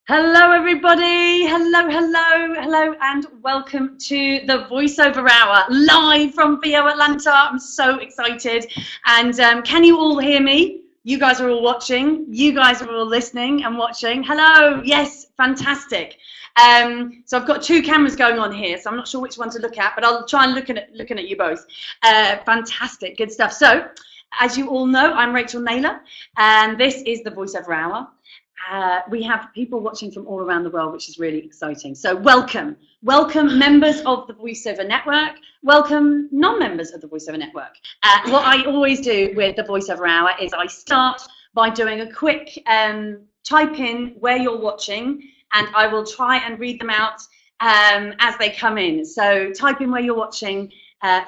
Hello, everybody. Hello, and welcome to the Voiceover Hour live from VO Atlanta. I'm so excited. And can you all hear me? You guys are all watching. You guys are all listening and watching. Hello. Yes, fantastic. So I've got two cameras going on here, so I'm not sure which one to look at, but I'll try and looking at you both. Fantastic, good stuff. So, as you all know, I'm Rachel Naylor, and this is the Voiceover Hour. We have people watching from all around the world, which is really exciting. So welcome members of the Voiceover Network, welcome non-members of the Voiceover Network. What I always do with the Voiceover Hour is I start by doing a quick type in where you're watching, and I will try and read them out as they come in. So type in where you're watching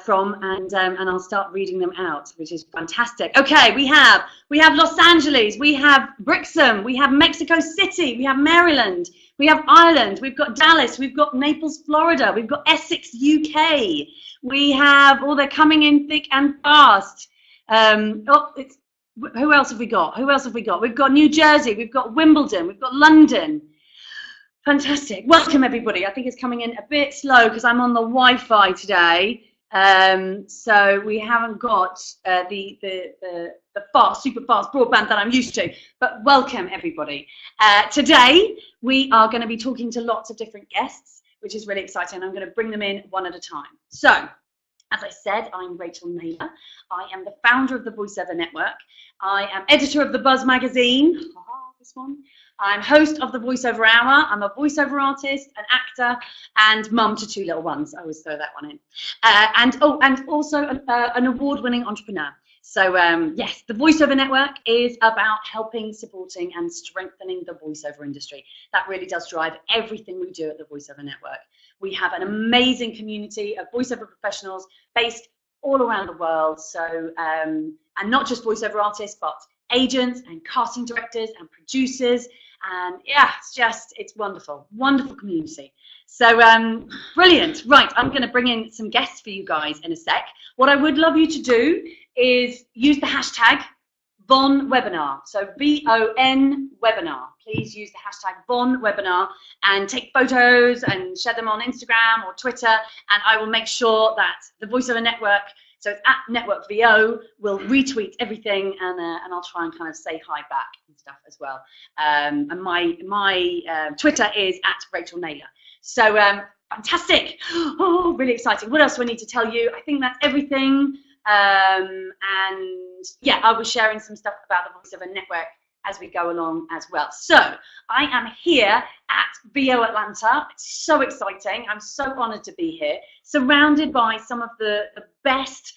from, and I'll start reading them out, which is fantastic. Okay, we have Los Angeles, we have Brixham, we have Mexico City, we have Maryland, we have Ireland, we've got Dallas, we've got Naples, Florida, we've got Essex, UK. We have, they're coming in thick and fast. Who else have we got? We've got New Jersey, we've got Wimbledon, we've got London. Fantastic. Welcome, everybody. I think it's coming in a bit slow because I'm on the Wi-Fi today. So we haven't got the super fast broadband that I'm used to, but welcome everybody. Today we are going to be talking to lots of different guests, which is really exciting. I'm going to bring them in one at a time. So, as I said, I'm Rachel Naylor. I am the founder of the Voiceover Network. I am editor of the Buzz magazine. This one. I'm host of the Voiceover Hour. I'm a voiceover artist, an actor, and mum to two little ones. I always throw that one in. And also an award-winning entrepreneur. So yes, the Voiceover Network is about helping, supporting, and strengthening the voiceover industry. That really does drive everything we do at the Voiceover Network. We have an amazing community of voiceover professionals based all around the world. So and not just voiceover artists, but agents and casting directors and producers. And yeah, it's wonderful community. So brilliant. Right, I'm going to bring in some guests for you guys in a sec. What I would love you to do is use the hashtag VonWebinar. So VON webinar. Please use the hashtag VonWebinar and take photos and share them on Instagram or Twitter, and I will make sure that the Voiceover Network, so it's at Network VO, will retweet everything, and I'll try and kind of say hi back and stuff as well. And my Twitter is at Rachel Naylor. So fantastic. Oh, really exciting. What else do I need to tell you? I think that's everything. And yeah, I was sharing some stuff about the Voiceover Network as we go along as well. So I am here at VO Atlanta. It's so exciting. I'm so honored to be here, surrounded by some of the best,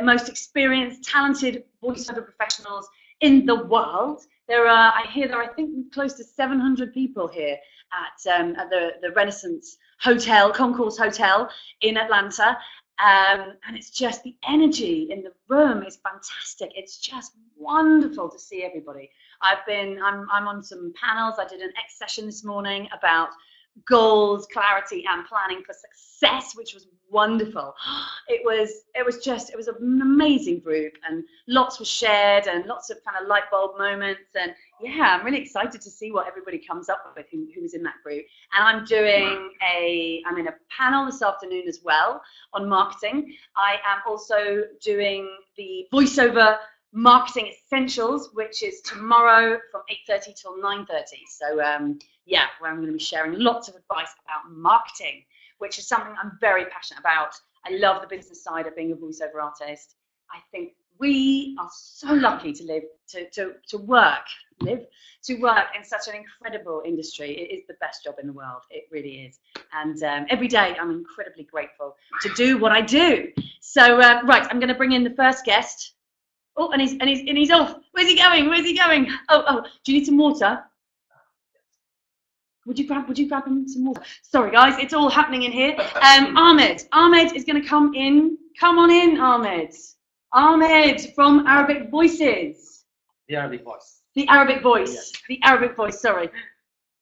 most experienced, talented voiceover professionals in the world. I think close to 700 people here at the Renaissance Hotel, Concourse Hotel in Atlanta. And it's just, the energy in the room is fantastic. It's just wonderful to see everybody. I'm on some panels. I did an X session this morning about goals, clarity, and planning for success, which was wonderful. It was an amazing group, and lots was shared, and lots of kind of light bulb moments. And yeah, I'm really excited to see what everybody comes up with who was in that group. And I'm in a panel this afternoon as well on marketing. I am also doing the Voiceover Marketing Essentials, which is tomorrow from 8:30 till 9:30. So yeah, where I'm going to be sharing lots of advice about marketing, which is something I'm very passionate about. I love the business side of being a voiceover artist. I think we are so lucky to work in such an incredible industry. It is the best job in the world. It really is. And every day I'm incredibly grateful to do what I do. So right, I'm going to bring in the first guest. Oh, and he's off. Where's he going? Oh, do you need some water? Would you grab him some water? Sorry guys, it's all happening in here. Ahmed is going to come in. Come on in, Ahmed. Ahmed from Arabic Voices. The Arabic Voice. The Arabic Voice. Yes. The Arabic Voice. Sorry.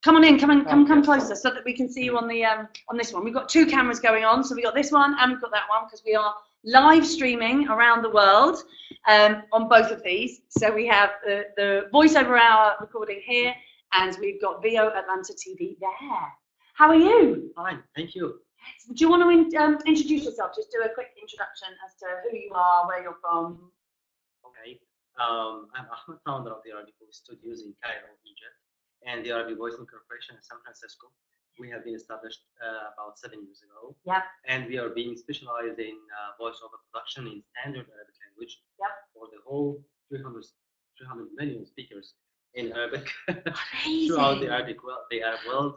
Come on in. Come closer so that we can see you on the on this one. We've got two cameras going on, so we've got this one and we've got that one because we are live streaming around the world on both of these. So we have the Voiceover Hour recording here, and we've got VO Atlanta TV there. How are you? Fine, thank you. Do you want to introduce yourself? Just do a quick introduction as to who you are, where you're from. Okay. I'm Ahmed, founder of the Arabic Voice Studios in Cairo, Egypt, and the Arabic Voice Corporation in San Francisco. We have been established about 7 years ago. Yep. And we are being specialized in voiceover production in standard Arabic language. Yep. For the whole 300 million speakers in Arabic Amazing. throughout the Arab world.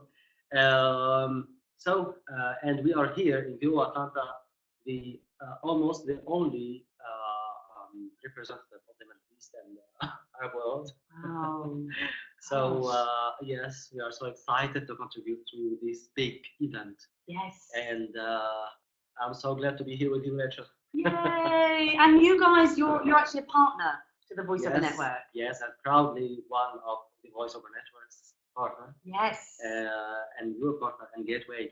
And we are here in VO Atlanta, the almost the only representative of the Middle East and Arab world. Wow. So yes, we are so excited to contribute to this big event. Yes. And I'm so glad to be here with you, Rachel. Yay! And you guys, you're actually a partner to the Voiceover Network. Yes, and proudly one of the Voiceover Network's partner. Yes. And your partner and Gateway.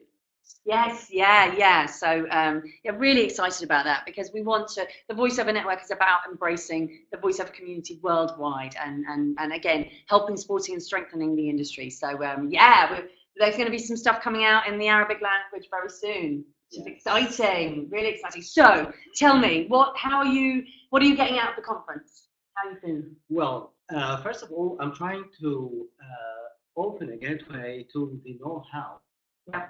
Yes, yeah. So yeah, really excited about that because we want to. The Voiceover Network is about embracing the voiceover community worldwide, and again helping, supporting, and strengthening the industry. So yeah, there's going to be some stuff coming out in the Arabic language very soon. Which is exciting, really exciting. So tell me, what are you getting out of the conference? How are you feeling? Well, first of all, I'm trying to open a gateway to the know-how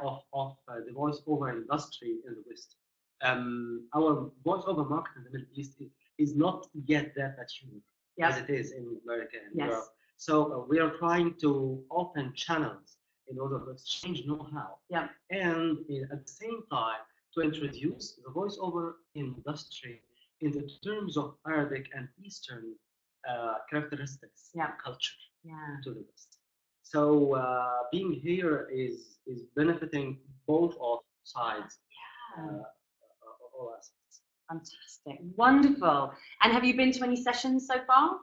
of the voiceover industry in the West. Our voiceover market in the Middle East is not yet that mature as it is in America and Europe. So we are trying to open channels in order to exchange know-how. And at the same time to introduce the voiceover industry in the terms of Arabic and Eastern characteristics and culture to the West. So being here is benefiting both of sides, all aspects. Fantastic, wonderful. And have you been to any sessions so far?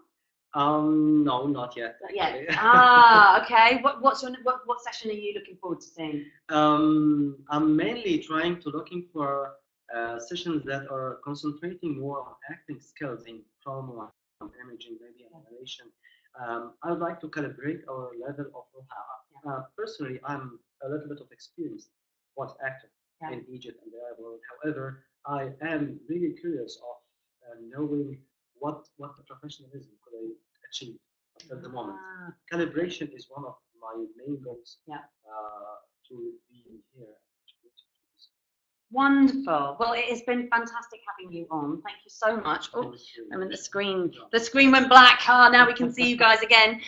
No, not yet. Not yet. Okay. What session are you looking forward to seeing? I'm mainly trying to looking for sessions that are concentrating more on acting skills in promo, imaging, maybe narration. I would like to calibrate our level of know-how. Personally, I'm a little bit of experienced voice actor in Egypt and the Arab world. However, I am really curious of knowing what the professionalism could I achieve at the moment. Calibration is one of my main goals to be here. Wonderful. Well, it has been fantastic having you on. Thank you so much. Oh, I mean, the screen went black. Now we can see you guys again.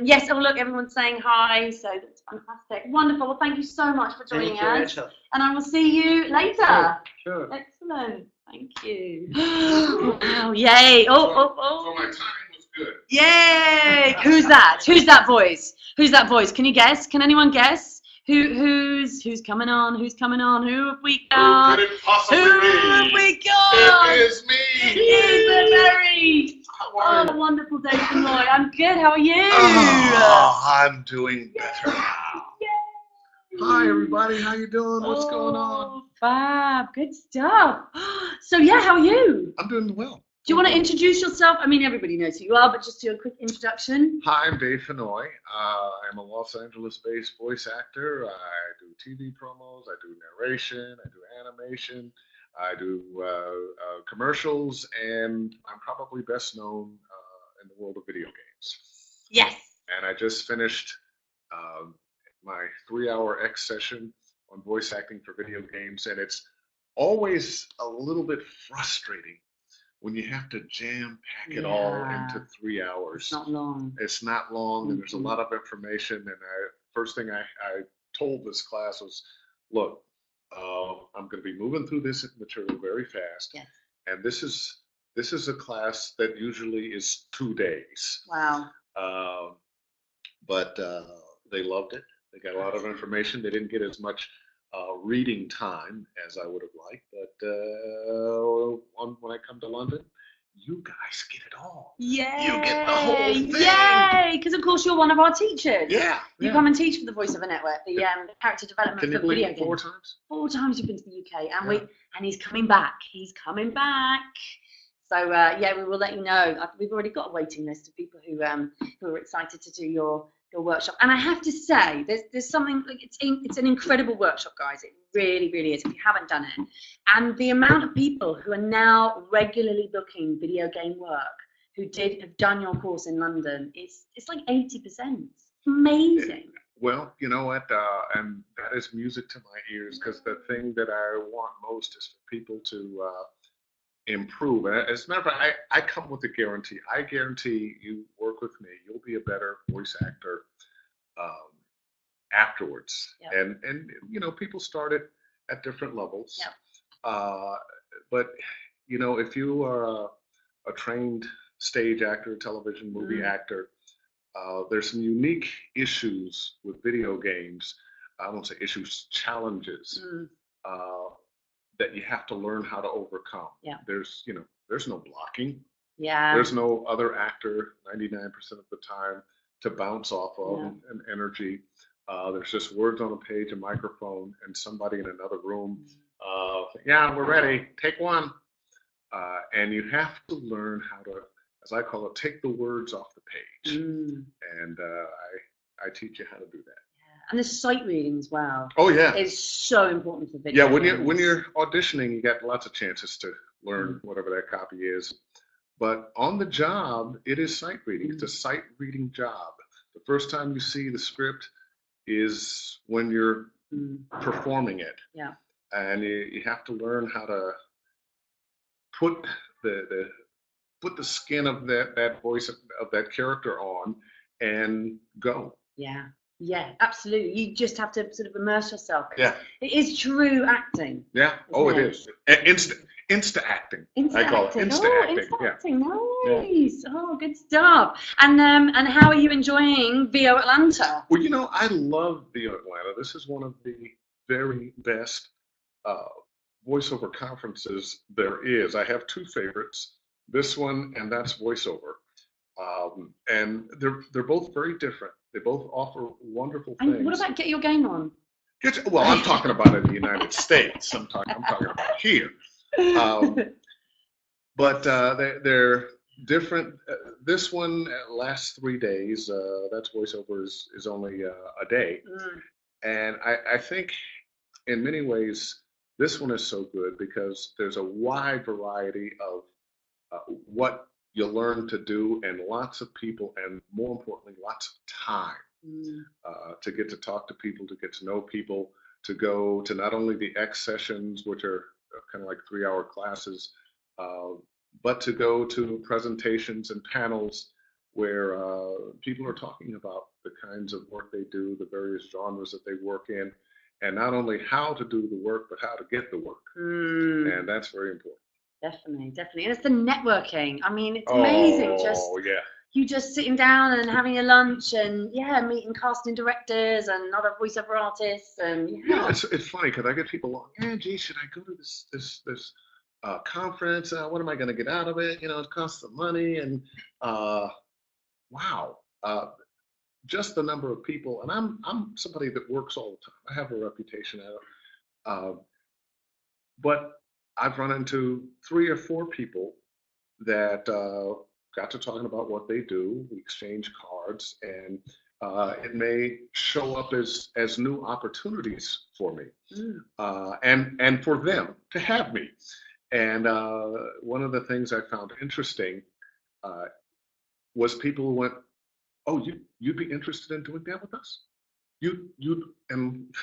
Yes. Oh, look, everyone's saying hi. So that's fantastic. Wonderful. Well, thank you so much for joining us. Rachel. And I will see you later. Sure. Excellent. Thank you. Wow. Yay. Oh. So my timing was good. Yay. Who's that? Who's that voice? Who's that voice? Can you guess? Can anyone guess? Who's coming on? Who's coming on? Who have we got? Who could it possibly be? Who have we got? It is me. It is the very wonderful David and Lloyd. I'm good. How are you? Oh, I'm doing better. Yay. Hi, everybody. How you doing? What's going on? Fab. Good stuff. So yeah, how are you? I'm doing well. Do you want to introduce yourself? I mean, everybody knows who you are, but just do a quick introduction. Hi, I'm Dave Fenoy. I'm a Los Angeles-based voice actor. I do TV promos. I do narration. I do animation. I do commercials, and I'm probably best known in the world of video games. Yes. And I just finished my 3-hour X session on voice acting for video games, and it's always a little bit frustrating when you have to jam-pack it all into 3 hours. It's not long. It's not long, and there's a lot of information. And first thing I told this class was, look, I'm going to be moving through this material very fast. Yes. And this is a class that usually is 2 days. Wow. But they loved it. They got a lot of information. They didn't get as much reading time as I would have liked, but when I come to London, you guys get it all. Yay! You get the whole thing. Yay! Because of course you're one of our teachers. Yeah. You come and teach for the Voiceover Network, the character development for video games. 4 times? 4 times you've been to the UK, and he's coming back. He's coming back. So yeah, we will let you know. We've already got a waiting list of people who are excited to do your your workshop. And I have to say, there's something like it's an incredible workshop, guys. It really, really is. If you haven't done it, and the amount of people who are now regularly booking video game work who have done your course in London, it's like 80%. Amazing. Well, you know what, and that is music to my ears, because the thing that I want most is for people to improve. And as a matter of fact, I come with a guarantee. I guarantee you work with me, you'll be a better voice actor um, afterwards. Yep. And you know, people started at different levels. Yep. But you know, if you are a trained stage actor, television, movie actor, there's some unique issues with video games. I won't say issues, challenges that you have to learn how to overcome. Yeah. There's no blocking. Yeah. There's no other actor 99% of the time to bounce off of and energy. There's just words on a page, a microphone, and somebody in another room. Yeah, we're ready. Take one. And you have to learn how to, as I call it, take the words off the page. And I teach you how to do that. And the sight reading as well. Oh yeah, is so important for video. Yeah, when you're auditioning, you get lots of chances to learn whatever that copy is. But on the job, it is sight reading. It's a sight reading job. The first time you see the script is when you're performing it. Yeah. And you have to learn how to put the skin of that voice of that character on and go. Yeah. Yeah, absolutely. You just have to sort of immerse yourself. Yeah. It is true acting. Yeah. Oh, it is. Insta acting. I call it insta acting. Insta acting. Nice. Yeah. Oh, good stuff. And how are you enjoying VO Atlanta? Well, you know, I love VO Atlanta. This is one of the very best voiceover conferences there is. I have two favorites. This one, and that's Voiceover. And they're both very different. They both offer wonderful things. And what about Get Your Game On? Well, I'm talking about in the United States. I'm talking about here. But they're different. This one lasts 3 days. That's Voiceover is only a day. And I think in many ways this one is so good because there's a wide variety of what you learn to do, and lots of people, and more importantly, lots of time to get to talk to people, to get to know people, to go to not only the X sessions, which are kind of like 3-hour classes, but to go to presentations and panels where people are talking about the kinds of work they do, the various genres that they work in, and not only how to do the work, but how to get the work. And that's very important. Definitely. And it's the networking. I mean, it's amazing. You just sitting down and having a lunch and meeting casting directors and other voiceover artists and it's funny because I get people, gee, should I go to this conference? What am I going to get out of it? You know, it costs some money, and wow, just the number of people. And I'm somebody that works all the time. I have a reputation at it, but I've run into 3 or 4 people that got to talking about what they do. We exchange cards, and it may show up as new opportunities for me, and for them to have me. And one of the things I found interesting was people who went, "Oh, you'd be interested in doing that with us? You and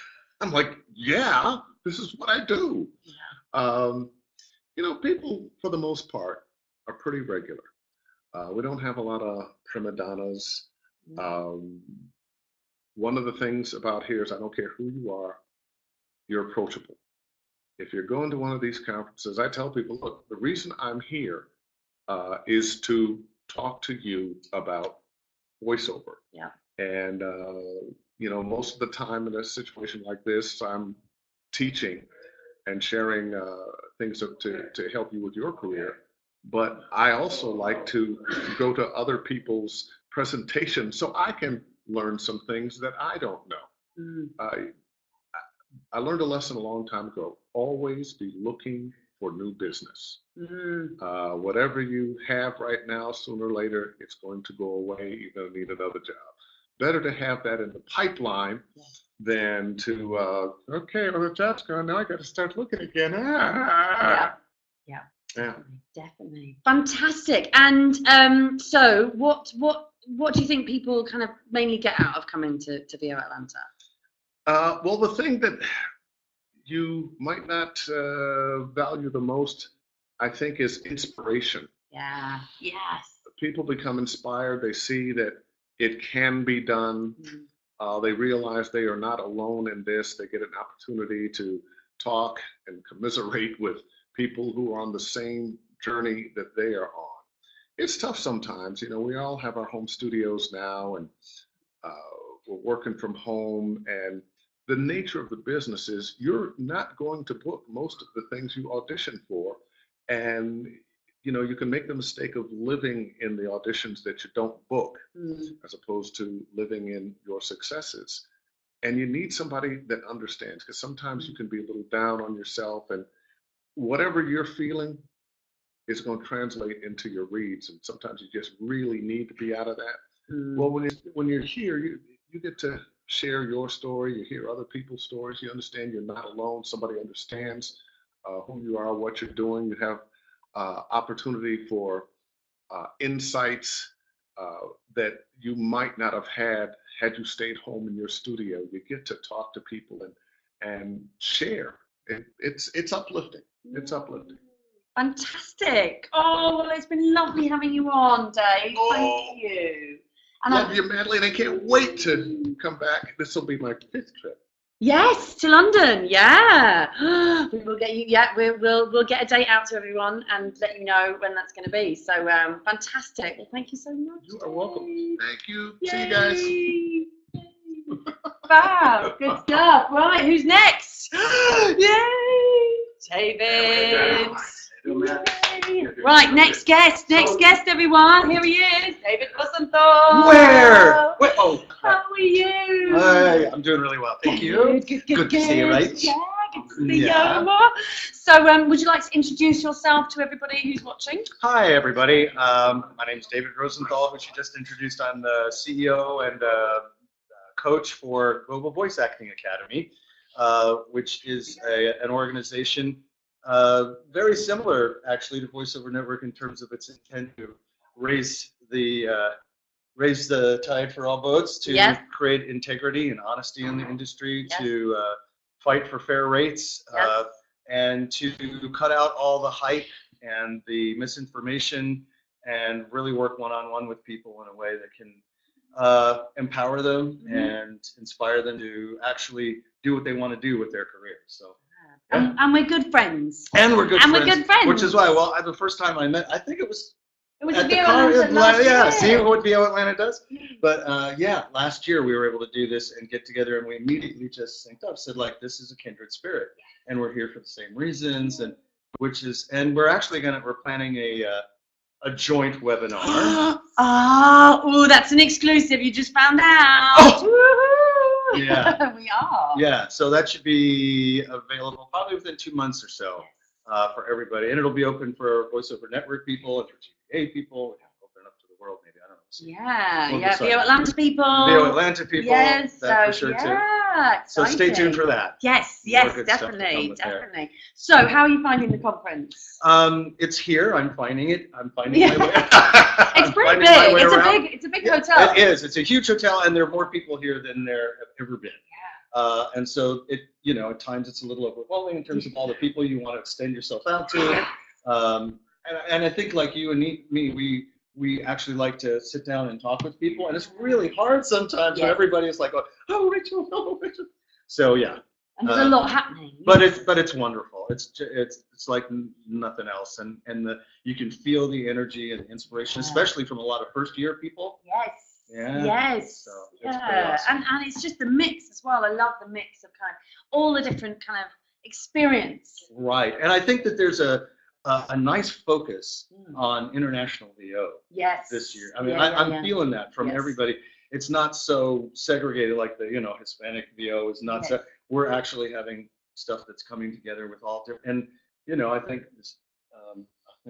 I'm like, yeah, this is what I do." You know, people for the most part are pretty regular. We don't have a lot of prima donnas. One of the things about here is I don't care who you are, you're approachable. If you're going to one of these conferences, I tell people, look, the reason I'm here is to talk to you about voiceover. Yeah. And, you know, most of the time in a situation like this, I'm teaching and sharing things to help you with your career. But I also like to go to other people's presentations so I can learn some things that I don't know. I learned a lesson a long time ago. Always be looking for new business. Whatever you have right now, sooner or later, it's going to go away. You're going to need another job. better to have that in the pipeline than to, okay, well, the job's gone. Now I got to start looking again. Yeah. Yeah. Definitely. Fantastic. And so what do you think people kind of mainly get out of coming to VO Atlanta? Well, the thing that you might not value the most, I think, is inspiration. Yeah. Yes. People become inspired. They see that it can be done. They realize they are not alone in this. They get an opportunity to talk and commiserate with people who are on the same journey that they are on. It's tough sometimes. You know, we all have our home studios now, and we're working from home. And the nature of the business is you're not going to book most of the things you audition for. And you know, you can make the mistake of living in the auditions that you don't book, as opposed to living in your successes. And you need somebody that understands, because sometimes you can be a little down on yourself, and whatever you're feeling is going to translate into your reads. And sometimes you just really need to be out of that. Well, when you're here, you get to share your story. You hear other people's stories. You understand you're not alone. Somebody understands who you are, what you're doing. You have opportunity for insights that you might not have had you stayed home in your studio. You get to talk to people and share. It's uplifting. It's uplifting. Fantastic. Oh, well, it's been lovely having you on, Dave. Thank you. And Love you, Madeline. I can't wait to come back. This will be my 5th trip. Yes, to London. Yeah, we will get you. Yeah, we'll get a date out to everyone and let you know when that's going to be. So fantastic. Well, thank you so much. You are welcome. Thank you. Yay. See you guys. Wow, good stuff. Right, who's next? Yay, David. Right, next guest, everyone. Here he is, David Rosenthal. Where? Oh, how are you? Hi, I'm doing really well. Thank you. Good to see you, right? Yeah, good to see you more. So, would you like to introduce yourself to everybody who's watching? Hi, everybody. My name is David Rosenthal, which you just introduced. I'm the CEO and coach for Global Voice Acting Academy, which is an organization very similar, actually, to Voiceover Network in terms of its intent to raise the tide for all boats, to create integrity and honesty in the industry, to fight for fair rates, and to cut out all the hype and the misinformation, and really work one-on-one with people in a way that can empower them and inspire them to actually do what they want to do with their careers. So. Yeah. And we're good friends. And we're good friends. Which is why, well, the first time I met, I think it was at the car. Yeah, see what VO Atlanta does. But last year we were able to do this and get together, and we immediately just synced up, said like, this is a kindred spirit, and we're here for the same reasons, and we're actually we're planning a joint webinar. That's an exclusive. You just found out. Yeah, we are. Yeah, so that should be available probably within 2 months or so for everybody, and it'll be open for Voiceover Network people and for GPA people. Open up to the world, maybe, I don't know. VO Atlanta people. VO Atlanta people. Yes, that for sure too. So stay tuned for that. Yes, definitely. So, how are you finding the conference? It's here. I'm finding it. I'm finding my way. It's pretty big. It's a big hotel. It is. It's a huge hotel, and there are more people here than there have ever been. And so at times it's a little overwhelming in terms of all the people you want to extend yourself out to. And I think like you and me, we actually like to sit down and talk with people, and it's really hard sometimes when everybody is like, oh, Rachel. So yeah. And there's a lot happening. But it's wonderful. It's like nothing else, and you can feel the energy and the inspiration, especially from a lot of first-year people. Yes. Yeah. Yes. So it's pretty awesome. And it's just the mix as well. I love the mix of kind of all the different kind of experience. Right, and I think that there's a nice focus on international VO this year. I mean, I'm feeling that from everybody. It's not so segregated like the Hispanic VO is not so. We're actually having stuff that's coming together with all different, and I think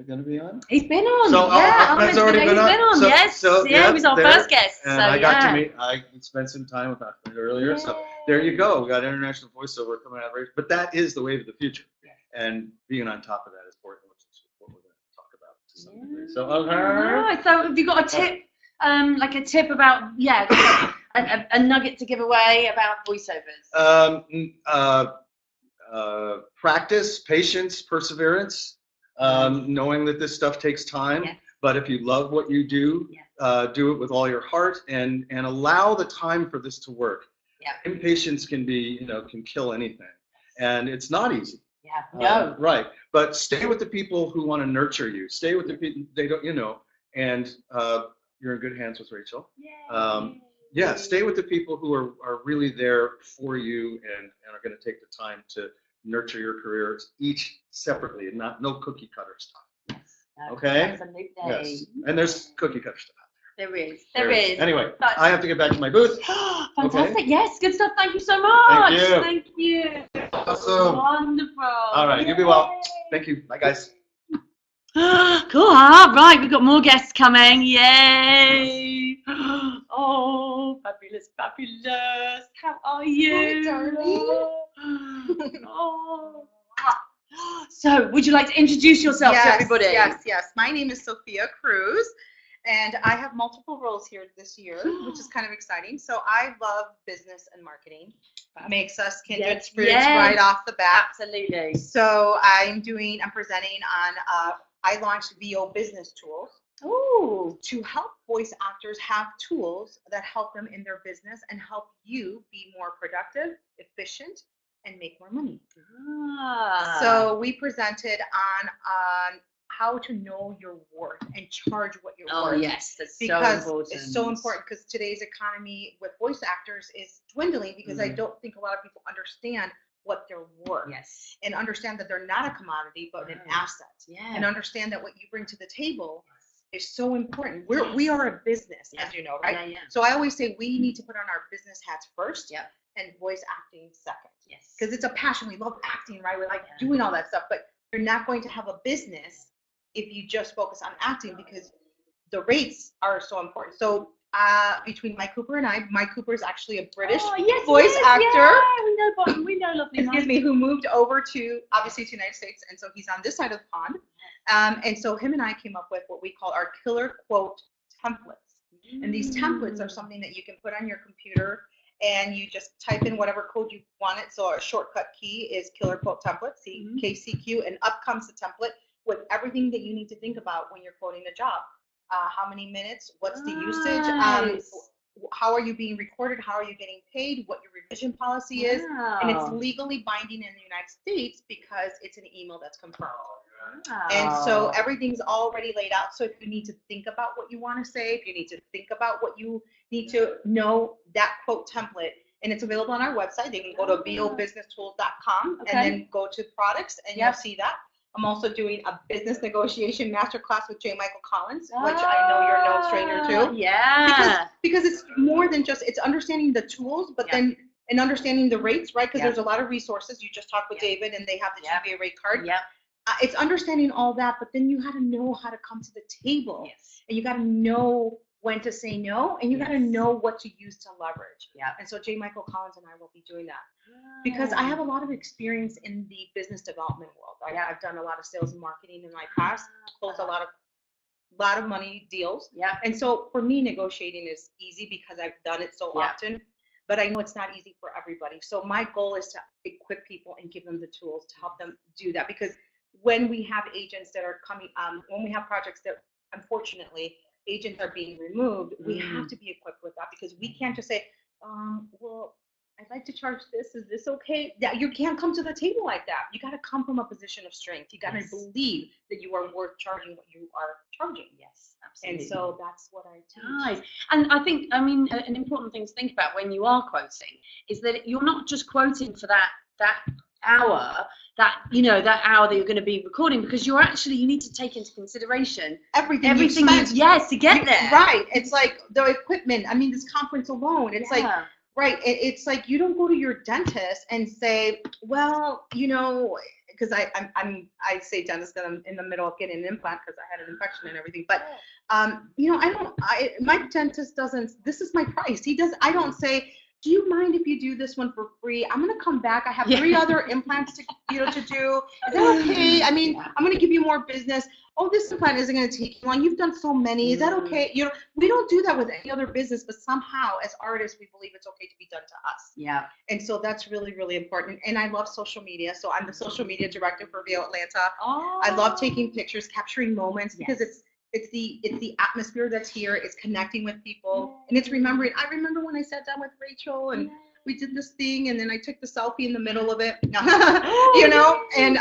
going to be on? He's been on. So, yeah, that's already been he's on. been on. So, yes. so, yeah, he was our there, first guest. And so, I got yeah. to meet. I spent some time with Ahmed earlier. Yeah. So there you go. We got international voiceover coming out. But that is the wave of the future. Yeah. And being on top of that is important, which is what we're going to talk about to some degree. So, Right. So have you got a tip? Like a tip about a nugget to give away about voiceovers. Practice, patience, perseverance. Knowing that this stuff takes time, yes. But if you love what you do, yes. Do it with all your heart and allow the time for this to work. Yeah. Impatience can be, can kill anything, and it's not easy. Yeah. No. Right. But stay with the people who want to nurture you. Stay with the people they don't, and you're in good hands with Rachel. Yeah. Stay with the people who are really there for you and are going to take the time to nurture your careers each separately and no cookie cutter stuff. Yes, okay? Absolutely. Yes. And there's cookie cutter stuff out there. There is. Anyway, I have to get back to my booth. Fantastic. Okay? Yes, good stuff. Thank you so much. Thank you. Awesome. Wonderful. All right, you be well. Thank you. Bye, guys. Cool. Right, we've got more guests coming. Yay. Oh, fabulous, fabulous. How are you? Hi, darling. Oh. So, would you like to introduce yourself to everybody? Yes. My name is Sophia Cruz, and I have multiple roles here this year, which is kind of exciting. So, I love business and marketing. Makes us kindred spirits right off the bat. Absolutely. So, I'm presenting on, I launched VO Business Tools. Ooh. To help voice actors have tools that help them in their business and help you be more productive, efficient, and make more money. So we presented on how to know your worth and charge what you're worth. Oh yes, that's because so important. It's so important because today's economy with voice actors is dwindling because I don't think a lot of people understand what they're worth. Yes. And understand that they're not a commodity but an asset. Yeah. And understand that what you bring to the table is so important. We are a business, as you know, right? Yeah. So I always say we need to put on our business hats first. Yeah. And voice acting second. Yes. Because it's a passion. We love acting, right? We like doing all that stuff, but you're not going to have a business if you just focus on acting because the rates are so important. So between Mike Cooper and I, Mike Cooper is actually a British voice actor. Yeah, we know lovely Excuse me, who moved over to obviously to the United States, and so he's on this side of the pond. And so him and I came up with what we call our killer quote templates. And these templates are something that you can put on your computer and you just type in whatever code you want it. So a shortcut key is killer quote template, KCQ, and up comes the template with everything that you need to think about when you're quoting a job. How many minutes? What's the usage? How are you being recorded? How are you getting paid? What your revision policy is? And it's legally binding in the United States because it's an email that's confirmed. And so everything's already laid out. So if you need to think about what you want to say, if you need to think about what you need to know, that quote template, and it's available on our website. They can go to vobusinesstools.com and then go to products and you'll see that. I'm also doing a business negotiation masterclass with J. Michael Collins, which I know you're no stranger to. Yeah. Because it's more than just, it's understanding the tools, but then and understanding the rates, right? Because there's a lot of resources. You just talked with David and they have the GBA rate card. Yeah. It's understanding all that, but then you got to know how to come to the table. Yes. And you got to know when to say no, and you got to know what to use to leverage. Yeah. And so J. Michael Collins and I will be doing that because I have a lot of experience in the business development world. I've done a lot of sales and marketing in my past, closed a lot of money deals. Yeah. And so for me, negotiating is easy because I've done it so often, but I know it's not easy for everybody. So my goal is to equip people and give them the tools to help them do that, because when we have agents that are coming, when we have projects that unfortunately agents are being removed, we have to be equipped with that, because we can't just say, well, I'd like to charge this. Is this okay? That you can't come to the table like that. You got to come from a position of strength. You got to believe that you are worth charging what you are charging. Yes, absolutely. And so that's what I teach. Nice. And I think, an important thing to think about when you are quoting is that you're not just quoting for that hour, that hour that you're going to be recording, because you need to take into consideration everything to get there. Right. It's like the equipment. This conference alone, it's like, right. It's like you don't go to your dentist and say, well, because I say dentist that I'm in the middle of getting an implant because I had an infection and everything. But you know, my dentist doesn't. This is my price. He does. I don't say, do you mind if you do this one for free? I'm gonna come back. I have 3 other implants to do. Is that okay? I mean, I'm gonna give you more business. Oh, this implant isn't gonna take you long. You've done so many. Is that okay? You know, we don't do that with any other business, but somehow as artists, we believe it's okay to be done to us. Yeah. And so that's really, really important. And I love social media. So I'm the social media director for VO Atlanta. Oh. I love taking pictures, capturing moments, because it's the atmosphere that's here. It's connecting with people, and it's remembering. I remember when I sat down with Rachel and we did this thing, and then I took the selfie in the middle of it, you know, and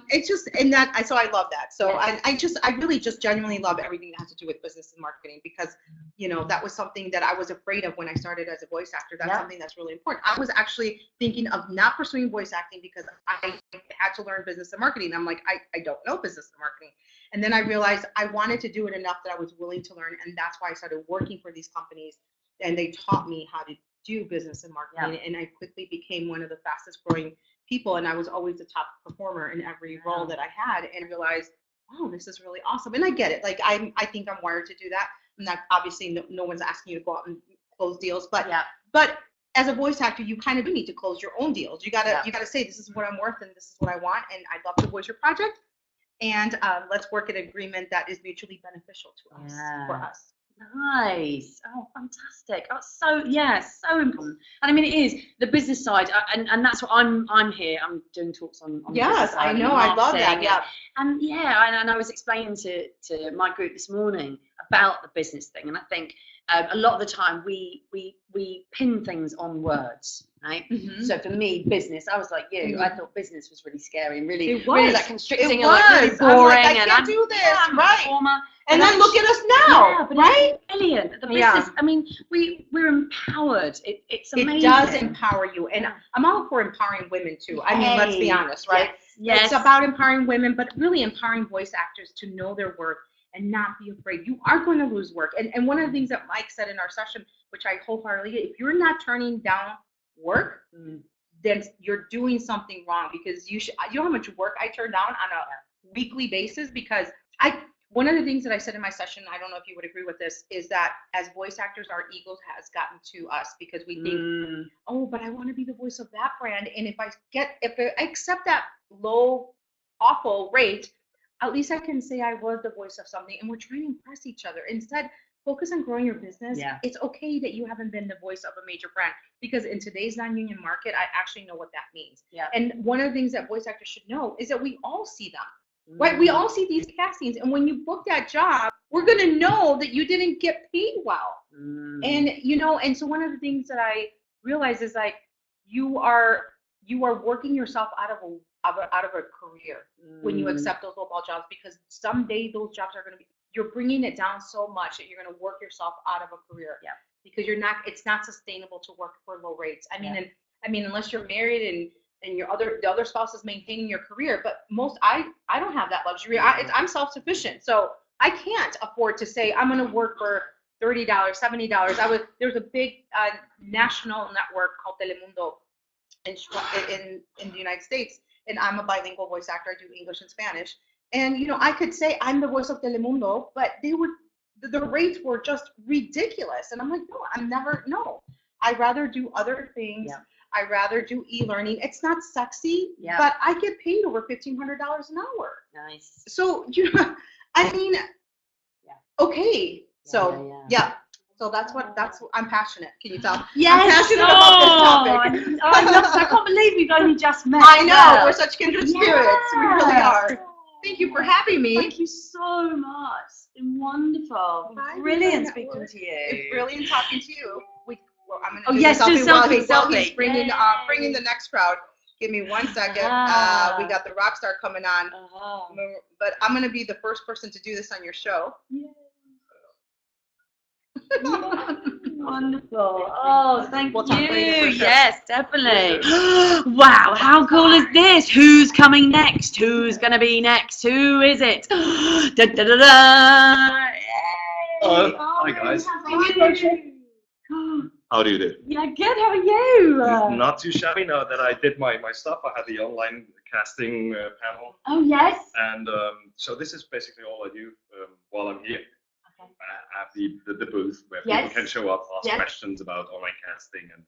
it's just, and that, so I love that. So I really just genuinely love everything that has to do with business and marketing, because, you know, that was something that I was afraid of when I started as a voice actor. That's something that's really important. I was actually thinking of not pursuing voice acting because I had to learn business and marketing. I'm like, I don't know business and marketing. And then I realized I wanted to do it enough that I was willing to learn, and that's why I started working for these companies, and they taught me how to do business and marketing, and I quickly became one of the fastest growing people, and I was always the top performer in every role that I had, and realized, wow, this is really awesome. And I get it, like I think I'm wired to do that. I'm not, obviously no one's asking you to go out and close deals, but as a voice actor, you kind of do need to close your own deals. You gotta say, this is what I'm worth and this is what I want, and I'd love to voice your project, and let's work an agreement that is mutually beneficial to us, for us. Nice. Oh, fantastic. Oh, so so important. And I mean, it is the business side, and that's what I'm here. I'm doing talks on the business side. I know. I love that. Yeah. And and I was explaining to my group this morning about the business thing, and I think a lot of the time we pin things on words, right? Mm-hmm. So for me, business, I was like you. I thought business was really scary and really like constricting and like really boring. I can't do this. I'm a performer. And then look at us now, right? It's brilliant. The business, I mean, we're empowered. It's amazing. It does empower you. And I'm all for empowering women too. I mean, let's be honest, right? Yes. It's about empowering women, but really empowering voice actors to know their worth and not be afraid. You are going to lose work. And one of the things that Mike said in our session, which I wholeheartedly, if you're not turning down work, then you're doing something wrong, because you know how much work I turn down on a weekly basis, because one of the things that I said in my session, I don't know if you would agree with this, is that as voice actors, our egos has gotten to us, because we think, oh, but I want to be the voice of that brand. And if I accept that low, awful rate, at least I can say I was the voice of something, and we're trying to impress each other. Instead, focus on growing your business. It's okay that you haven't been the voice of a major brand, because in today's non-union market, I actually know what that means. And one of the things that voice actors should know is that we all see them. Right, we all see these castings, and when you book that job, we're gonna know that you didn't get paid well. And you know, and so one of the things that I realized is like you are working yourself out of a career when you accept those lowball jobs, because someday those jobs are gonna be, you're bringing it down so much that you're gonna work yourself out of a career. Because it's not sustainable to work for low rates. I mean, unless you're married and the other spouse is maintaining your career, but I don't have that luxury. I'm self-sufficient, so I can't afford to say I'm going to work for $30, $70. There's a big national network called Telemundo in the United States, and I'm a bilingual voice actor. I do English and Spanish, and you know, I could say I'm the voice of Telemundo, but the rates were just ridiculous, and I'm like, no, I'd rather do other things. I'd rather do e-learning. It's not sexy, but I get paid over $1,500 an hour. Nice. So, you know, I mean, okay. So, So that's I'm passionate. Can you tell? Yes. I'm passionate about this topic. I can't believe we've only just met. I know. We're such kindred spirits. We really are. Thank you for having me. Thank you so much. It's been wonderful. Brilliant speaking to you. It's brilliant talking to you. Well, I'm gonna do selfie. He's bringing the next crowd. Give me 1 second. We got the rock star coming on. But I'm gonna be the first person to do this on your show. Wonderful. Oh, thank you. Yes, definitely. Wow, how cool is this? Who's coming next? Who's gonna be next? Who is it? Da, da, da, da. Hi guys. How do you do? Yeah, good. How are you? Not too shabby now that I did my stuff. I had the online casting panel. Oh, yes. And so this is basically all I do while I'm here. Okay. I have the booth where people can show up, ask questions about online casting and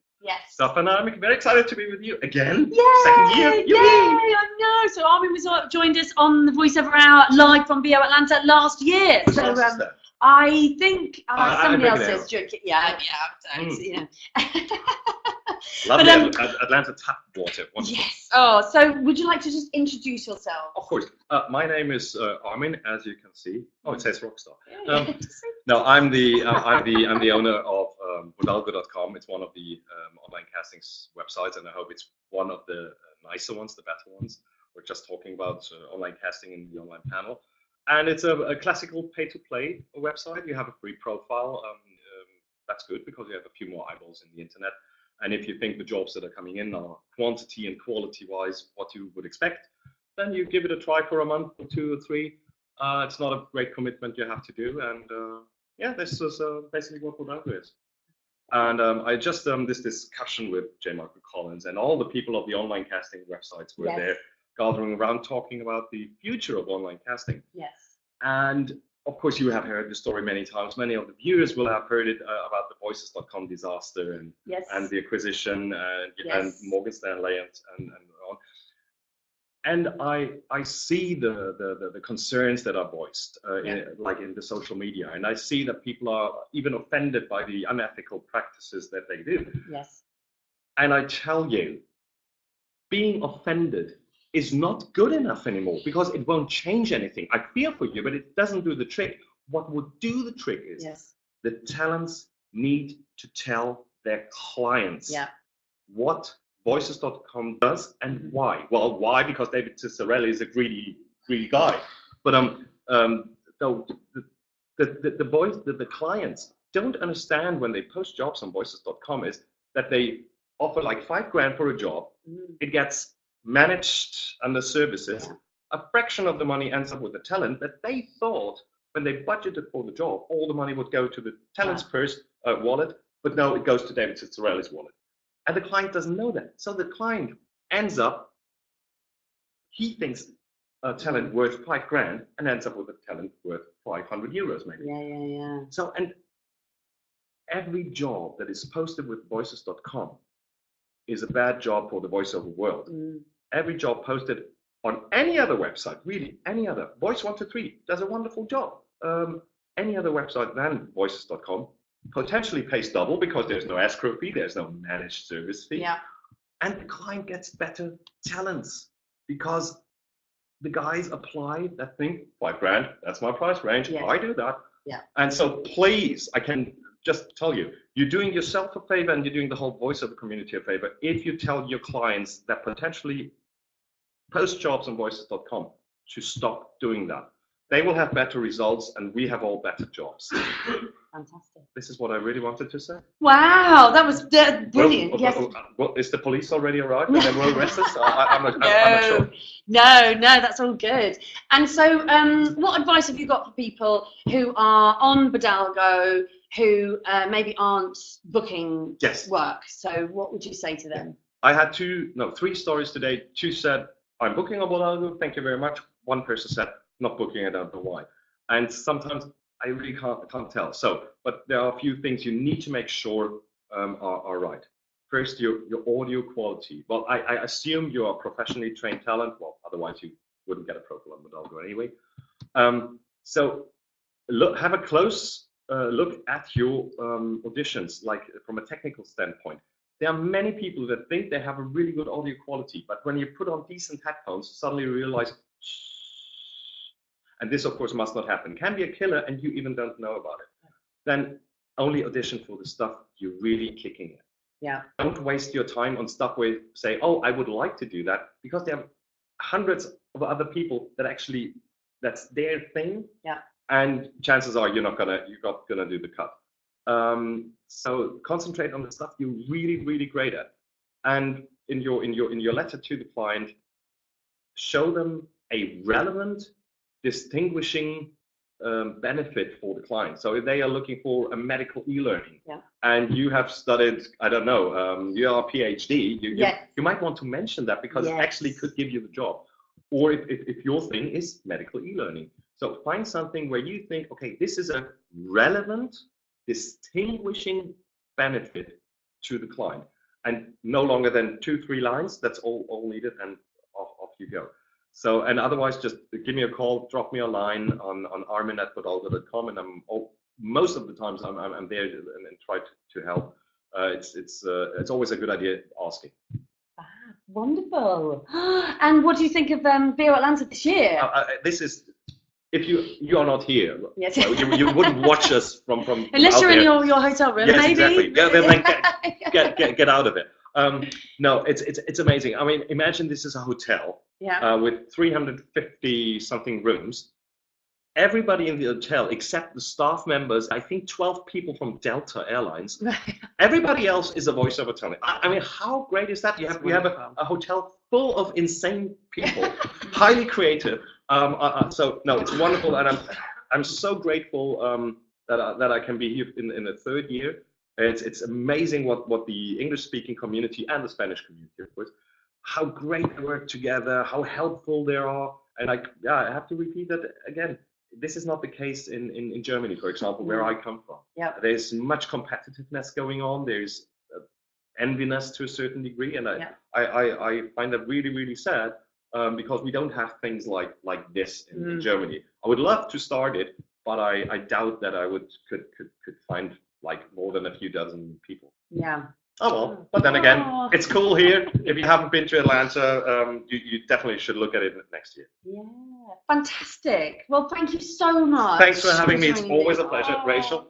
stuff. And I'm very excited to be with you again. Yay! Second year. Yay! I know. So Armin was joined us on the Voiceover Hour live from VO Atlanta last year. Who's So is that? I think somebody else is joking. Yeah. You know. Lovely Atlanta tap water. Wonderful. Yes. Oh, so would you like to just introduce yourself? Of course. My name is Armin, as you can see. Oh, it says Rockstar. No, I'm the owner of Bodalgo.com. It's one of the online casting websites, and I hope it's one of the nicer ones, the better ones. We're just talking about online casting in the online panel. And it's a classical pay-to-play website. You have a free profile. That's good because you have a few more eyeballs in the internet. And if you think the jobs that are coming in are quantity and quality-wise what you would expect, then you give it a try for a month or 2 or 3. It's not a great commitment you have to do. And yeah, this is basically what Bodalgo is. And I just this discussion with J. Michael Collins and all the people of the online casting websites were there, gathering around talking about the future of online casting. Yes. And of course, you have heard the story many times. Many of the viewers will have heard it about the Voices.com disaster and the acquisition and Morgan Stanley and on. And I see the concerns that are voiced, in the social media, and I see that people are even offended by the unethical practices that they do. Yes. And I tell you, being offended is not good enough anymore because it won't change anything. I fear for you, but it doesn't do the trick. What would do the trick is the talents need to tell their clients what Voices.com does and why. Well, why? Because David Ciccarelli is a greedy guy. But the clients don't understand when they post jobs on Voices.com is that they offer like $5,000 for a job. It gets managed under services. A fraction of the money ends up with the talent that they thought when they budgeted for the job, all the money would go to the talent's purse, wallet, but no, it goes to David Ciccarelli's wallet. And the client doesn't know that. So the client ends up, he thinks a talent worth $5,000 and ends up with a talent worth €500 maybe. Yeah. So, and every job that is posted with Voices.com is a bad job for the voiceover world. Every job posted on any other website, really any other, Voice123 does a wonderful job. Any other website than Voices.com potentially pays double because there's no escrow fee, there's no managed service fee. And the client gets better talents because the guys apply that thing, $5,000, that's my price range, I do that. And so please, I can just tell you, you're doing yourself a favor and you're doing the whole voiceover community a favor if you tell your clients that potentially post jobs on Voices.com to stop doing that. They will have better results and we have all better jobs. Fantastic. This is what I really wanted to say. Wow, that was brilliant. Well, is the police already arrived and they will arrest us? I'm not sure. No, that's all good. And so what advice have you got for people who are on Bodalgo who maybe aren't booking work? So what would you say to them? I had 3 stories today. 2 said, I'm booking on Bodalgo, thank you very much. 1 person said, not booking, I don't know why. And sometimes I really can't tell. So, but there are a few things you need to make sure are right. First, your audio quality. Well, I assume you're a professionally trained talent. Well, otherwise you wouldn't get a profile on Bodalgo anyway. So have a close look at your auditions, like from a technical standpoint. There are many people that think they have a really good audio quality, but when you put on decent headphones, suddenly you realize, and this of course must not happen, can be a killer and you even don't know about it. Then only audition for the stuff you're really kicking in. Don't waste your time on stuff where you say, oh, I would like to do that, because there are hundreds of other people that actually, that's their thing. And chances are you're not gonna do the cut. So concentrate on the stuff you're really, really great at. And in your letter to the client, show them a relevant, distinguishing benefit for the client. So if they are looking for a medical e-learning, and you have studied, I don't know, you are a PhD, you might want to mention that because it actually could give you the job. Or if your thing is medical e-learning. So find something where you think, okay, this is a relevant, distinguishing benefit to the client. And no longer than 2-3 lines, that's all needed, and off you go. So, and otherwise, just give me a call, drop me a line on armin@bodalgo.com, and most of the times I'm there and try to help. It's always a good idea asking. Wonderful. And what do you think of Beer Atlanta this year? This is, if you are not here, yes. Well, you wouldn't watch us from unless you're there. in your hotel room, yes, maybe. Exactly. Then get out of it. No, it's amazing. I mean, imagine this is a hotel with 350 something rooms. Everybody in the hotel, except the staff members, I think 12 people from Delta Airlines. Everybody else is a voiceover talent. I mean, how great is that? You have a hotel full of insane people, highly creative. So no, it's wonderful, and I'm so grateful that I can be here in the 3rd year. It's amazing what the English-speaking community and the Spanish community, of course, how great they work together, how helpful they are, and I have to repeat that again. This is not the case in Germany, for example, where I come from. Yeah. There's much competitiveness going on. There's enviness to a certain degree, and I find that really, really sad because we don't have things like this in Germany. I would love to start it, but I doubt that I could find like more than a few dozen people. Yeah. Oh well, but then again, it's cool here. If you haven't been to Atlanta, you definitely should look at it next year. Yeah, fantastic. Well, thank you so much. Thanks for having me. It's always a pleasure, Rachel.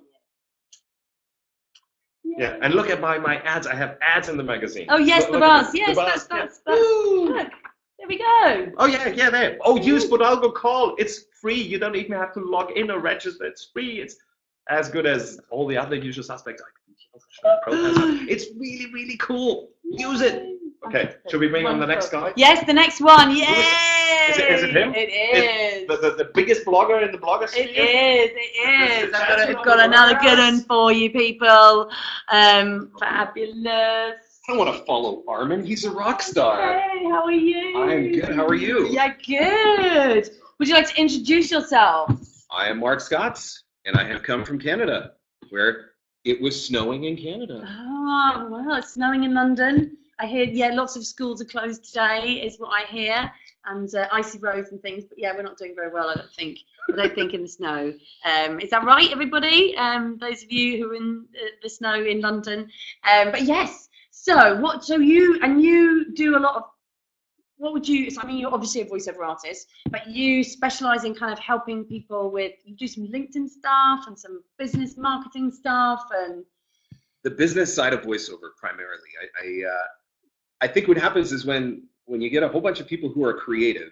Yeah, and look at my ads. I have ads in the magazine. Oh yes, the bars. Yes, that's look. There we go. Oh yeah, there. Oh, use Bodalgo Call. It's free. You don't even have to log in or register. It's free. It's as good as all the other usual suspects. It's really, really cool. Use it. Okay, should we bring on the next guy? Yes, the next one. Yay! Is it him? It is. The biggest blogger in the blogosphere? It is. I've got another good one for you people. Fabulous. I want to follow Armin. He's a rock star. Hey, how are you? I'm good. How are you? Yeah, good. Would you like to introduce yourself? I am Mark Scotts, and I have come from Canada, where it was snowing in Canada. Oh, well, it's snowing in London. I hear, lots of schools are closed today, is what I hear, and icy roads and things. But yeah, we're not doing very well, I don't think in the snow. Is that right, everybody? Those of you who are in the snow in London. But yes. So you do a lot of. What would you? So I mean, you're obviously a voiceover artist, but you specialize in kind of helping people with. You do some LinkedIn stuff and some business marketing stuff and. The business side of voiceover primarily. I think what happens is when you get a whole bunch of people who are creative,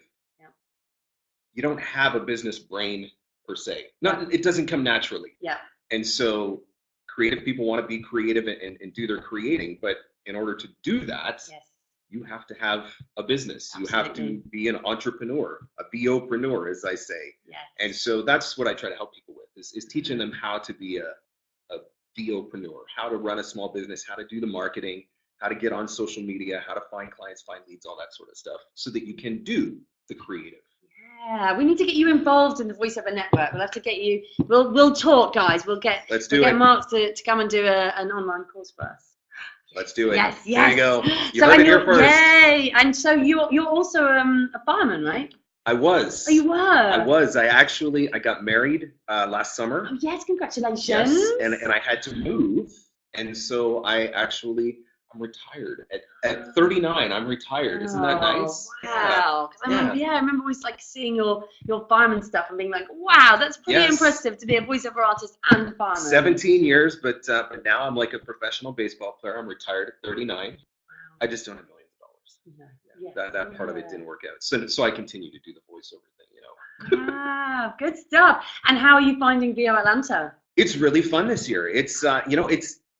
you don't have a business brain per se. It doesn't come naturally. Yeah. And so creative people want to be creative and do their creating, but in order to do that, you have to have a business. Absolutely. You have to be an entrepreneur, a VOpreneur, as I say. Yes. And so that's what I try to help people with, is teaching them how to be a VOpreneur, how to run a small business, how to do the marketing, how to get on social media, how to find clients, find leads, all that sort of stuff, so that you can do the creative. Yeah, we need to get you involved in the Voiceover Network. We'll have to get you. We'll talk, guys. We'll get Mark to come and do an online course for us. Let's do it. Yes. There you go. You heard it here first. Yay! And so you're also a fireman, right? I was. Oh, you were? I was. I got married last summer. Oh, yes, congratulations. Yes, and I had to move. And so I'm retired. At 39, I'm retired. Isn't that nice? Wow. I remember always like seeing your fireman stuff and being like, wow, that's pretty impressive to be a voiceover artist and a fireman. 17 years, but now I'm like a professional baseball player. I'm retired at 39. Wow. I just don't have millions of dollars. Yeah. That part of it didn't work out. So I continue to do the voiceover thing, Wow, good stuff. And how are you finding VO Atlanta? It's really fun this year. It's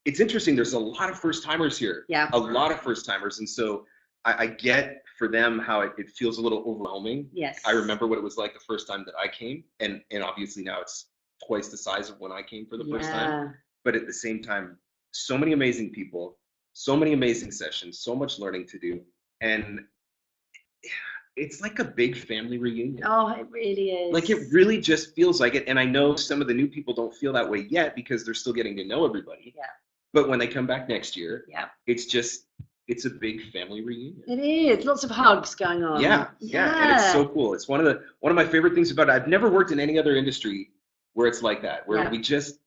it's interesting. There's a lot of first timers here. Yeah. A lot of first timers, and so I get for them how it feels a little overwhelming. Yes. I remember what it was like the first time that I came, and obviously now it's twice the size of when I came for the first time. But at the same time, so many amazing people, so many amazing sessions, so much learning to do, and it's like a big family reunion. Oh, it really is. Like it really just feels like it. And I know some of the new people don't feel that way yet because they're still getting to know everybody. Yeah. But when they come back next year, yeah, it's a big family reunion. It is. Lots of hugs going on. Yeah. And it's so cool. It's one of my favorite things about it. I've never worked in any other industry where it's like that, where we just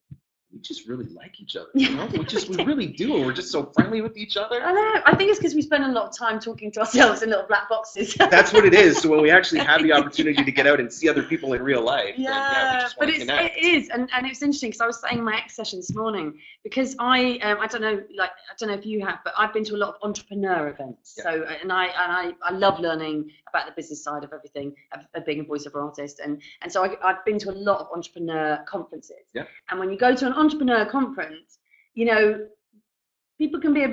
really like each other. You know? we really do. And we're just so friendly with each other. I know. I think it's because we spend a lot of time talking to ourselves in little black boxes. That's what it is. So when we actually have the opportunity to get out and see other people in real life, then, we just but want to connect. It is, and it's interesting because I was saying in my X session this morning because I don't know if you have, but I've been to a lot of entrepreneur events. Yeah. So and I love learning about the business side of everything of being a voiceover artist, and so I've been to a lot of entrepreneur conferences. Yeah. And when you go to an entrepreneur conference, you know, people can be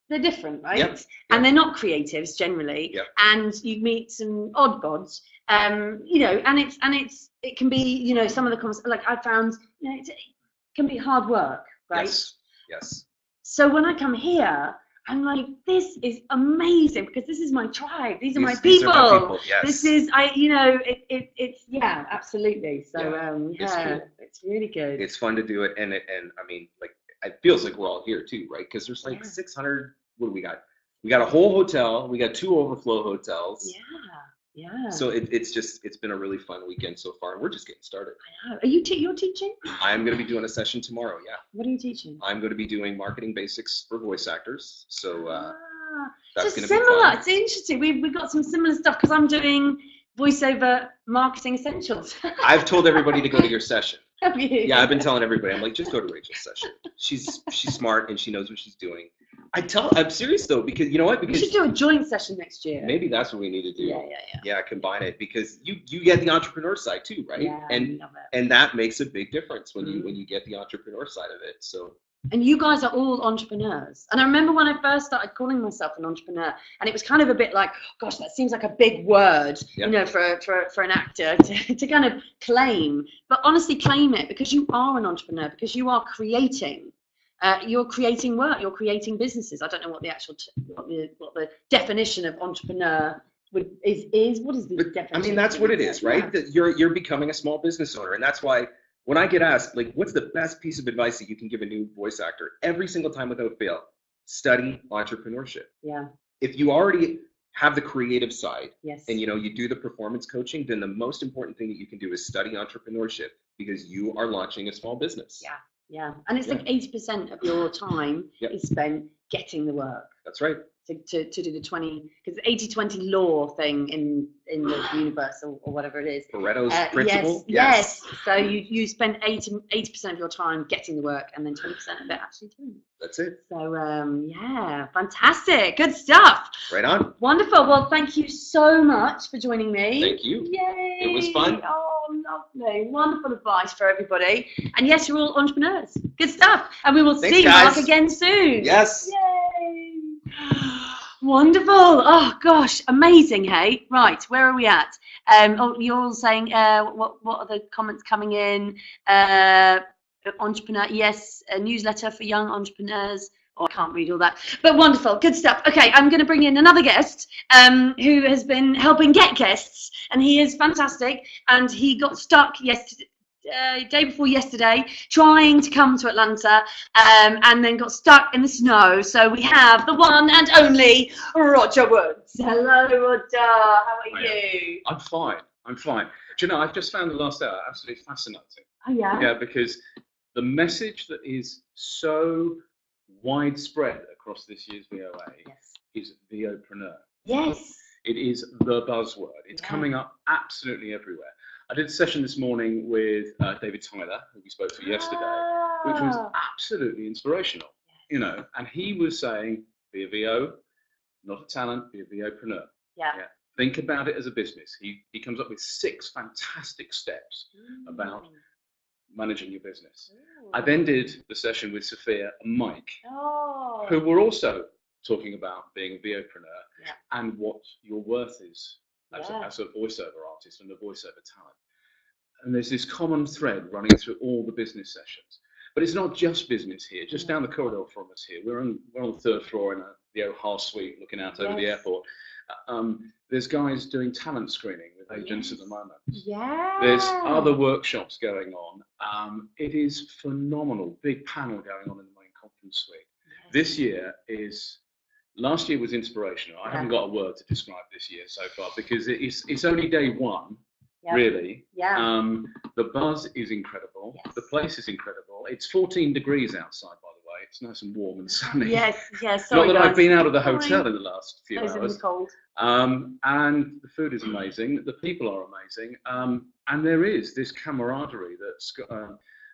they're different, right? Yep. And they're not creatives generally. Yep. And you meet some odd gods, you know, and it can be, you know, some of the like I found, you know, it can be hard work, right? Yes. So when I come here, I'm like, this is amazing because this is my tribe. These are my people. Yes. This is it's absolutely. So it's cool. It's really good. It's fun to do it, and I mean, like it feels like we're all here too, right? Because there's like 600. What do we got? We got a whole hotel. We got 2 overflow hotels. Yeah. So it's been a really fun weekend so far, and we're just getting started. I know. Are you're teaching? I'm going to be doing a session tomorrow. Yeah. What are you teaching? I'm going to be doing marketing basics for voice actors. So so that's going to be similar. fun. It's interesting. We've got some similar stuff because I'm doing voiceover marketing essentials. I've told everybody to go to your session. Have you? Yeah, I've been telling everybody. I'm like, just go to Rachel's session. She's smart and she knows what she's doing. I'm serious though, because you know what? Because we should do a joint session next year. Maybe that's what we need to do. Yeah. Yeah, combine it because you get the entrepreneur side too, right? Yeah, and that makes a big difference when you get the entrepreneur side of it. So. And you guys are all entrepreneurs. And I remember when I first started calling myself an entrepreneur, and it was kind of a bit like, gosh, that seems like a big word, you know, for an actor to kind of claim. But honestly, claim it because you are an entrepreneur, because you are creating. You're creating work. You're creating businesses. I don't know what the actual what the definition of entrepreneur is. What is the definition? I mean, that's what it is, right? That you're becoming a small business owner, and that's why. When I get asked, like, what's the best piece of advice that you can give a new voice actor? Every single time without fail, study entrepreneurship. Yeah. If you already have the creative side, yes, and you do the performance coaching, then the most important thing that you can do is study entrepreneurship because you are launching a small business. Yeah. And it's like 80% of your time is spent getting the work. That's right. To do the 20, because the 80-20 law thing in the universe or whatever it is. Pareto's principle? Yes. So you spend 80% of your time getting the work and then 20% of it actually doing it. That's it. So, fantastic. Good stuff. Right on. Wonderful. Well, thank you so much for joining me. Thank you. Yay. It was fun. Oh, lovely. Wonderful advice for everybody. And yes, you're all entrepreneurs. Good stuff. And we will see Mark again soon. Yes. Yay. Wonderful. Oh gosh, amazing. Hey, right, where are we at? You're all saying what are the comments coming in? Entrepreneur, yes, a newsletter for young entrepreneurs. Oh, I can't read all that, but wonderful, good stuff. Okay, I'm going to bring in another guest who has been helping get guests, and he is fantastic. And he got stuck yesterday. Day before yesterday, trying to come to Atlanta, and then got stuck in the snow. So we have the one and only Roger Woods. Hello, Roger. How are you? I'm fine. Do you know, I've just found the last hour absolutely fascinating. Oh, yeah? Yeah, because the message that is so widespread across this year's VOA is VOpreneur. Yes. It is the buzzword. It's coming up absolutely everywhere. I did a session this morning with David Tyler, who we spoke to yesterday, which was absolutely inspirational, you know, and he was saying, be a VO, not a talent, be a VOpreneur. Yeah. Think about it as a business. He comes up with 6 fantastic steps about managing your business. I then did the session with Sophia and Mike, who were also talking about being a VOpreneur and what your worth is as a voiceover artist and a voiceover talent. And there's this common thread running through all the business sessions. But it's not just business here. Just down the corridor from us here, we're on the third floor in the O'Hare suite, looking out over the airport. There's guys doing talent screening with agents at the moment. Yeah. There's other workshops going on. It is phenomenal. Big panel going on in the main conference suite. This year is. Last year was inspirational. I haven't got a word to describe this year so far because it's only day one, really. Yeah. The buzz is incredible. Yes. The place is incredible. It's 14 degrees outside, by the way. It's nice and warm and sunny. Yes, yes. Sorry, Not that guys. I've been out of the hotel in the last few hours. In the cold. And the food is amazing. The people are amazing. And there is this camaraderie that Scott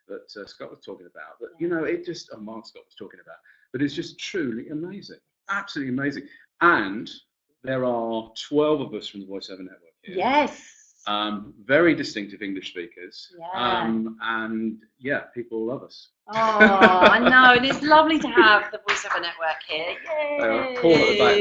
was talking about. That it just Mark Scott was talking about. But it's just truly amazing. Absolutely amazing. And there are 12 of us from the Voiceover Network here. Yes. Very distinctive English speakers. Yeah. And yeah, people love us. Oh, I know. And it's lovely to have the Voiceover Network here. Yay. Paul at the back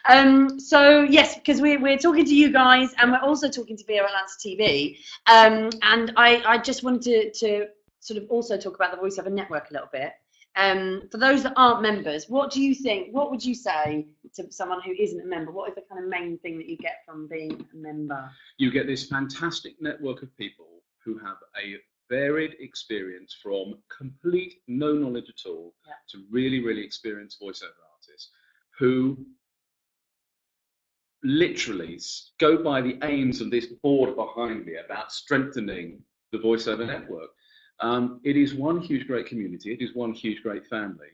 there. So yes, because we're talking to you guys, and we're also talking to VO Atlanta TV. And I just wanted to sort of also talk about the Voiceover Network a little bit. For those that aren't members, what do you think? What would you say to someone who isn't a member? What is the kind of main thing that you get from being a member? You get this fantastic network of people who have a varied experience, from complete no knowledge at all to really, really experienced voiceover artists who literally go by the aims of this board behind me about strengthening the Voiceover Network. It is one huge great community. It is one huge great family.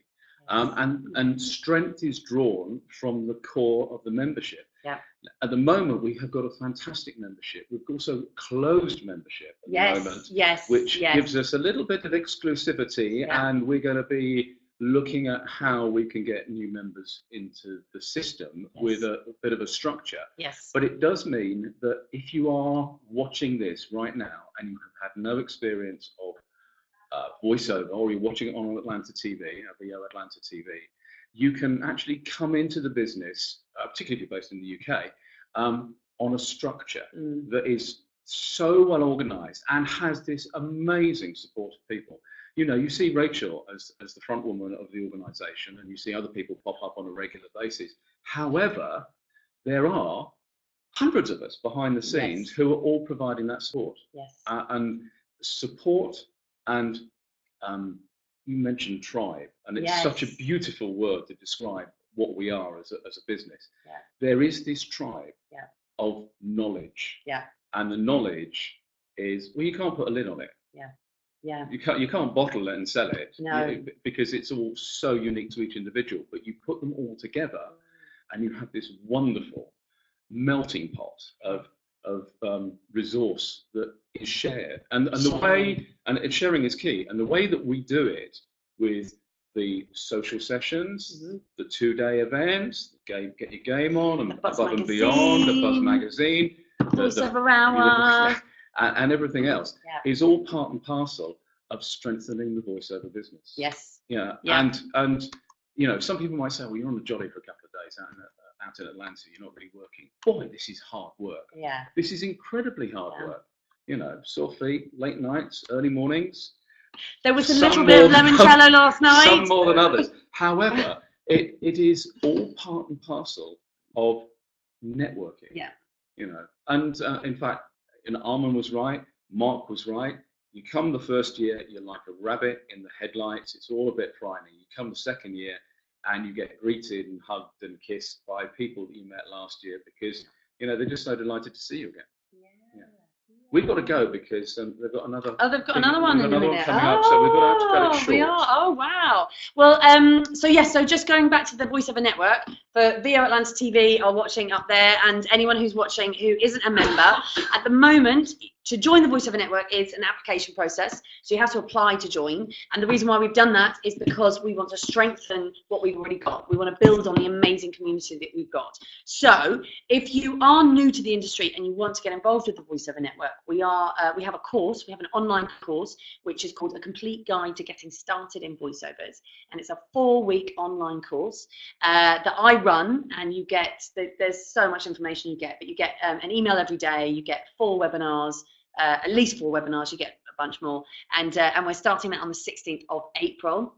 And strength is drawn from the core of the membership. Yeah. At the moment, we have got a fantastic membership. We've also closed membership at the moment, which gives us a little bit of exclusivity, and we're going to be looking at how we can get new members into the system with a bit of a structure. Yes. But it does mean that if you are watching this right now and you have had no experience of voiceover, or you're watching it on Atlanta TV, VO Atlanta TV, you can actually come into the business, particularly if you're based in the UK, on a structure that is so well organized and has this amazing support of people. You see Rachel as the front woman of the organization, and you see other people pop up on a regular basis. However, there are hundreds of us behind the scenes who are all providing that support. Yes. And support. And you mentioned tribe, and it's such a beautiful word to describe what we are as a business. Yeah. There is this tribe of knowledge, and the knowledge is, well, you can't put a lid on it. Yeah. Yeah. You can't bottle it and sell it, because it's all so unique to each individual. But you put them all together, and you have this wonderful melting pot of resource that is shared, and the way, and sharing is key, and the way that we do it with the social sessions, the 2-day events, get your game on, and Above and Beyond, the Buzz magazine, Voiceover Hour, and everything else is all part and parcel of strengthening the voiceover business. Yes. Yeah. And some people might say, well, you're on the jolly for a couple of days out in Atlanta, you're not really working. Boy, this is hard work. Yeah. This is incredibly hard work. Sore feet, late nights, early mornings. There was a little bit of limoncello last night. Some more than others. However, it is all part and parcel of networking. Yeah. And in fact, Armin was right, Mark was right. You come the first year, you're like a rabbit in the headlights. It's all a bit frightening. You come the second year, and you get greeted and hugged and kissed by people that you met last year, because they're just so delighted to see you again. Yeah. We've got to go because they've got another. Oh, they've got another one in a minute. Coming up, so we've got to have to cut it short. We are. Oh, wow. Well, so just going back to the Voiceover Network, for VO Atlanta TV are watching up there, and anyone who's watching who isn't a member at the moment, to join the Voiceover Network is an application process. So you have to apply to join. And the reason why we've done that is because we want to strengthen what we've already got. We want to build on the amazing community that we've got. So if you are new to the industry and you want to get involved with the Voiceover Network, we have a course, we have an online course, which is called A Complete Guide to Getting Started in Voiceovers. And it's a 4-week online course that I run, and you get, there's so much information you get, but you get an email every day, you get 4 webinars, at least 4 webinars, you get bunch more. And we're starting that on the 16th of April.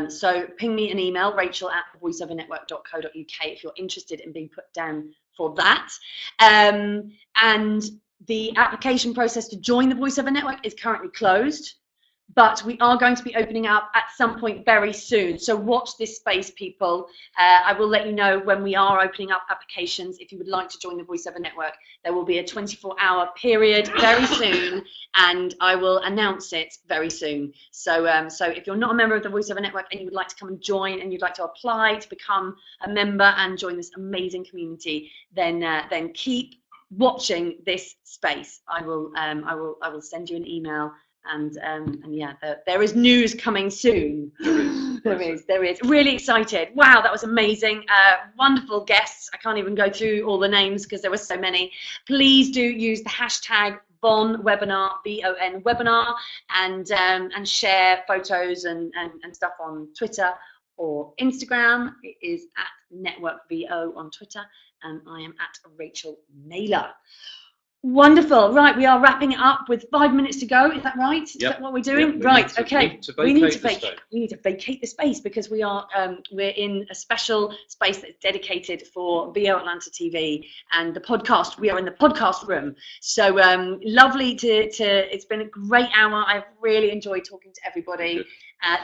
So ping me an email, rachel@voiceovernetwork.co.uk, if you're interested in being put down for that. And the application process to join the Voiceover Network is currently closed, but we are going to be opening up at some point very soon. So watch this space, people. I will let you know when we are opening up applications. If you would like to join the Voiceover Network, there will be a 24-hour period very soon, and I will announce it very soon. So if you're not a member of the Voiceover Network and you would like to come and join, and you'd like to apply to become a member and join this amazing community, then keep watching this space. I will send you an email. And yeah, there is news coming soon. There is. Really excited. Wow, that was amazing. Wonderful guests. I can't even go through all the names because there were so many. Please do use the hashtag VON webinar, VON webinar, and share photos and stuff on Twitter or Instagram. It is at NetworkVO on Twitter, and I am at Rachel Naylor. Wonderful. Right, we are wrapping it up with 5 minutes to go. Is that right? Is that what we're doing? Right. Okay. We need to vacate the space because we are we're in a special space that's dedicated for VO Atlanta TV and the podcast. We are in the podcast room. So lovely to. It's been a great hour. I've really enjoyed talking to everybody.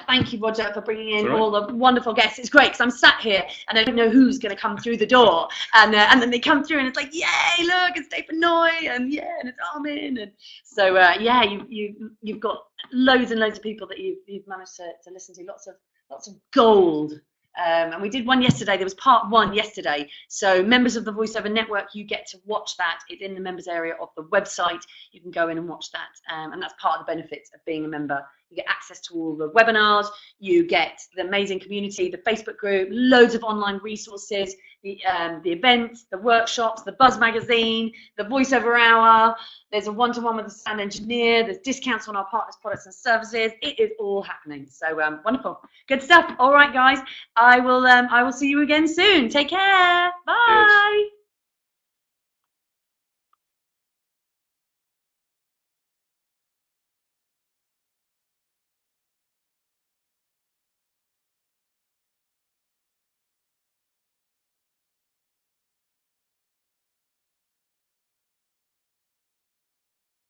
Thank you, Roger, for bringing in all the wonderful guests. It's great because I'm sat here and I don't know who's going to come through the door, and then they come through and it's like, yay, look, it's Dave Noy, and yeah, and it's Armin, and so yeah, you've got loads and loads of people that you've managed to listen to, lots of gold. And we did one yesterday. There was part 1 yesterday. So members of the Voiceover Network, you get to watch that. It's in the members area of the website. You can go in and watch that. And that's part of the benefits of being a member. You get access to all the webinars. You get the amazing community, the Facebook group, loads of online resources, the events, the workshops, the Buzz magazine, the Voiceover Hour. There's a one-to-one with the sound engineer. There's discounts on our partners' products and services. It is all happening. So wonderful, good stuff. All right, guys. I will see you again soon. Take care. Bye. Cheers.